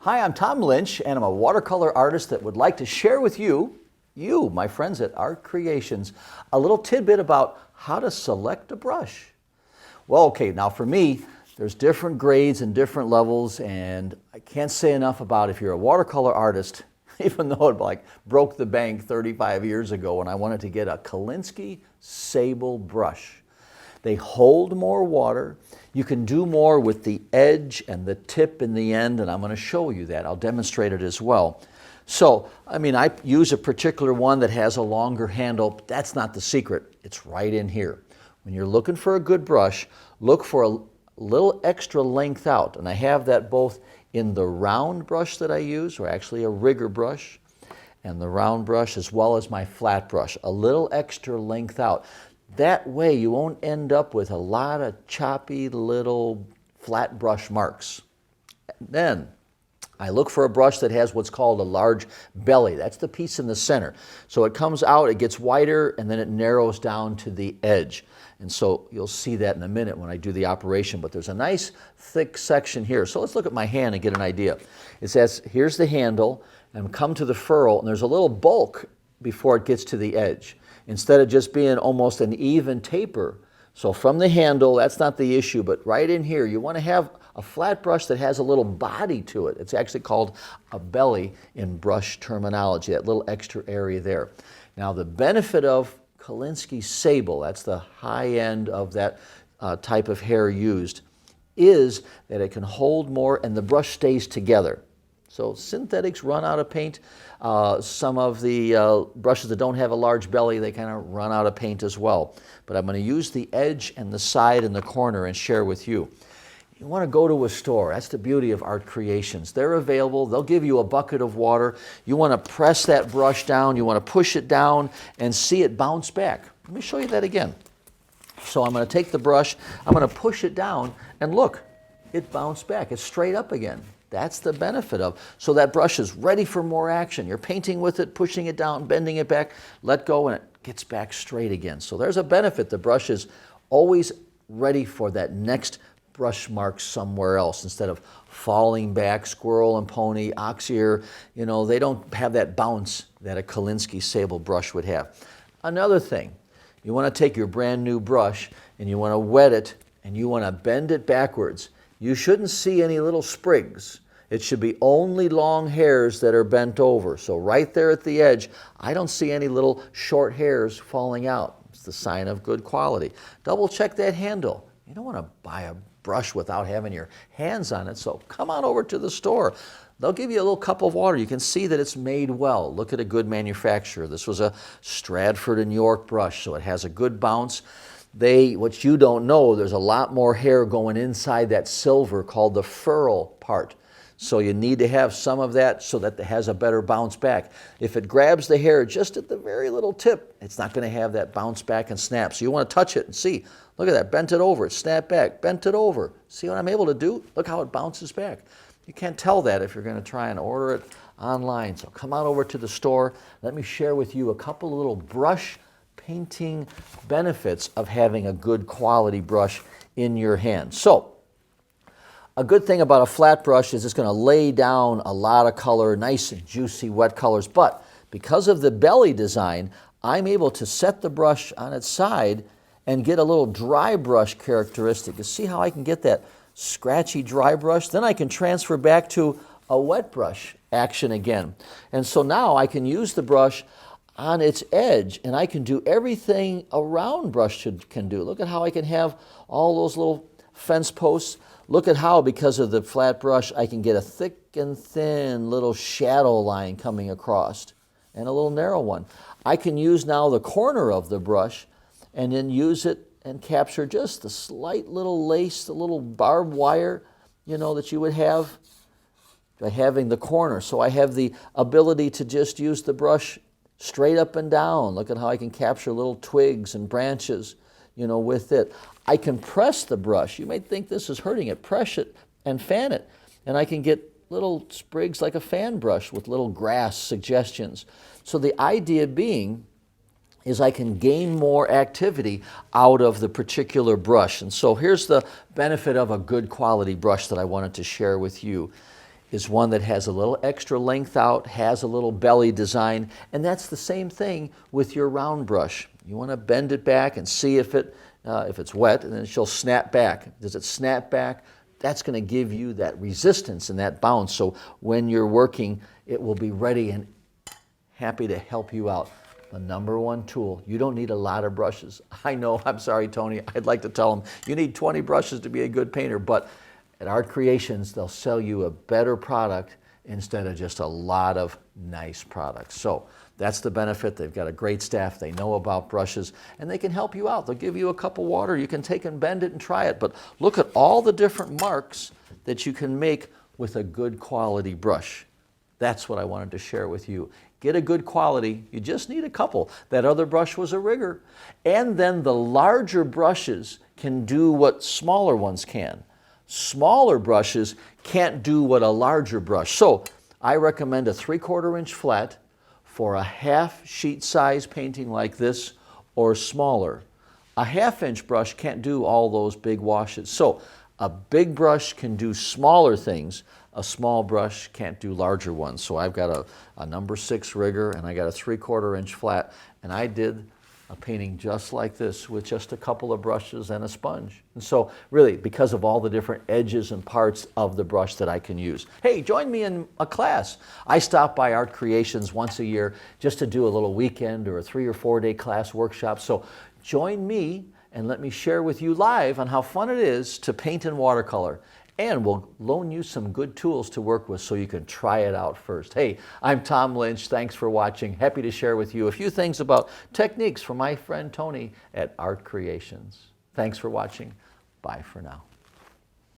Hi, I'm Tom Lynch, and I'm a watercolor artist that would like to share with you, my friends at Art Creations, a little tidbit about how to select a brush. Well, okay, now for me, there's different grades and different levels, and I can't say enough about if you're a watercolor artist, even though it broke the bank 35 years ago when I wanted to get a Kolinsky Sable brush. They hold more water. You can do more with the edge and the tip in the end, and I'm going to show you that. I'll demonstrate it as well. So, I use a particular one that has a longer handle. That's not the secret. It's right in here. When you're looking for a good brush, look for a little extra length out, and I have that both in the round brush that I use, or actually a rigger brush, and the round brush as well as my flat brush, a little extra length out. That way you won't end up with a lot of choppy little flat brush marks. Then I look for a brush that has what's called a large belly. That's the piece in the center. So it comes out, it gets wider, and then it narrows down to the edge. And so you'll see that in a minute when I do the operation, but there's a nice thick section here. So let's look at my hand and get an idea. It says, here's the handle, and come to the ferrule, and there's a little bulk before it gets to the edge, instead of just being almost an even taper. So from the handle, that's not the issue, but right in here, you want to have a flat brush that has a little body to it. It's actually called a belly in brush terminology, that little extra area there. Now the benefit of Kolinsky Sable, that's the high end of that type of hair used, is that it can hold more and the brush stays together. So synthetics run out of paint. Some of the brushes that don't have a large belly, they kind of run out of paint as well. But I'm going to use the edge and the side and the corner and share with you. You want to go to a store. That's the beauty of Art Creations. They're available. They'll give you a bucket of water. You want to press that brush down. You want to push it down and see it bounce back. Let me show you that again. So I'm going to take the brush. I'm going to push it down, and look, it bounced back. It's straight up again. That's the benefit of. So that brush is ready for more action. You're painting with it, pushing it down, bending it back, let go, and it gets back straight again. So there's a benefit. The brush is always ready for that next brush mark somewhere else instead of falling back, squirrel and pony, ox ear. They don't have that bounce that a Kolinsky Sable brush would have. Another thing, you want to take your brand new brush and you want to wet it and you want to bend it backwards. You shouldn't see any little sprigs. It should be only long hairs that are bent over. So right there at the edge, I don't see any little short hairs falling out. It's the sign of good quality. Double check that handle. You don't want to buy a brush without having your hands on it, so come on over to the store. They'll give you a little cup of water. You can see that it's made well. Look at a good manufacturer. This was a Stratford and York brush, so it has a good bounce. What you don't know, there's a lot more hair going inside that silver called the ferrule part. So you need to have some of that so that it has a better bounce back. If it grabs the hair just at the very little tip, it's not going to have that bounce back and snap. So you want to touch it and see. Look at that, bent it over, it snapped back, bent it over. See what I'm able to do? Look how it bounces back. You can't tell that if you're going to try and order it online. So come on over to the store. Let me share with you a couple of little brush painting benefits of having a good quality brush in your hand. So, a good thing about a flat brush is it's going to lay down a lot of color, nice and juicy wet colors, but because of the belly design, I'm able to set the brush on its side and get a little dry brush characteristic. You see how I can get that scratchy dry brush? Then I can transfer back to a wet brush action again. And so now I can use the brush on its edge, and I can do everything a round brush can do. Look at how I can have all those little fence posts. Look at how, because of the flat brush, I can get a thick and thin little shadow line coming across and a little narrow one. I can use now the corner of the brush and then use it and capture just the slight little lace, the little barbed wire, that you would have by having the corner. So I have the ability to just use the brush straight up and down. Look at how I can capture little twigs and branches, with it. I can press the brush. You may think this is hurting it. Press it and fan it. And I can get little sprigs like a fan brush with little grass suggestions. So the idea being is I can gain more activity out of the particular brush. And so here's the benefit of a good quality brush that I wanted to share with you. is one that has a little extra length out, has a little belly design, and that's the same thing with your round brush. You want to bend it back and see if it's wet, and then she'll snap back. Does it snap back? That's going to give you that resistance and that bounce, so when you're working, it will be ready and happy to help you out. The number one tool. You don't need a lot of brushes. I know, I'm sorry, Tony, I'd like to tell them you need 20 brushes to be a good painter, but at Art Creations, they'll sell you a better product instead of just a lot of nice products. So that's the benefit. They've got a great staff. They know about brushes, and they can help you out. They'll give you a cup of water. You can take and bend it and try it. But look at all the different marks that you can make with a good quality brush. That's what I wanted to share with you. Get a good quality. You just need a couple. That other brush was a rigger. And then the larger brushes can do what smaller ones can. Smaller brushes can't do what a larger brush. So I recommend a 3/4 inch flat for a half sheet size painting like this or smaller. A 1/2 inch brush can't do all those big washes. So a big brush can do smaller things. A small brush can't do larger ones. So I've got a number 6 rigger and I got a 3/4 inch flat, and I did a painting just like this with just a couple of brushes and a sponge. And so really, because of all the different edges and parts of the brush that I can use. Hey, join me in a class. I stop by Art Creations once a year just to do a little weekend or a 3 or 4 day class workshop. So join me and let me share with you live on how fun it is to paint in watercolor. And we'll loan you some good tools to work with so you can try it out first. Hey, I'm Tom Lynch. Thanks for watching. Happy to share with you a few things about techniques from my friend Tony at Art Creations. Thanks for watching. Bye for now.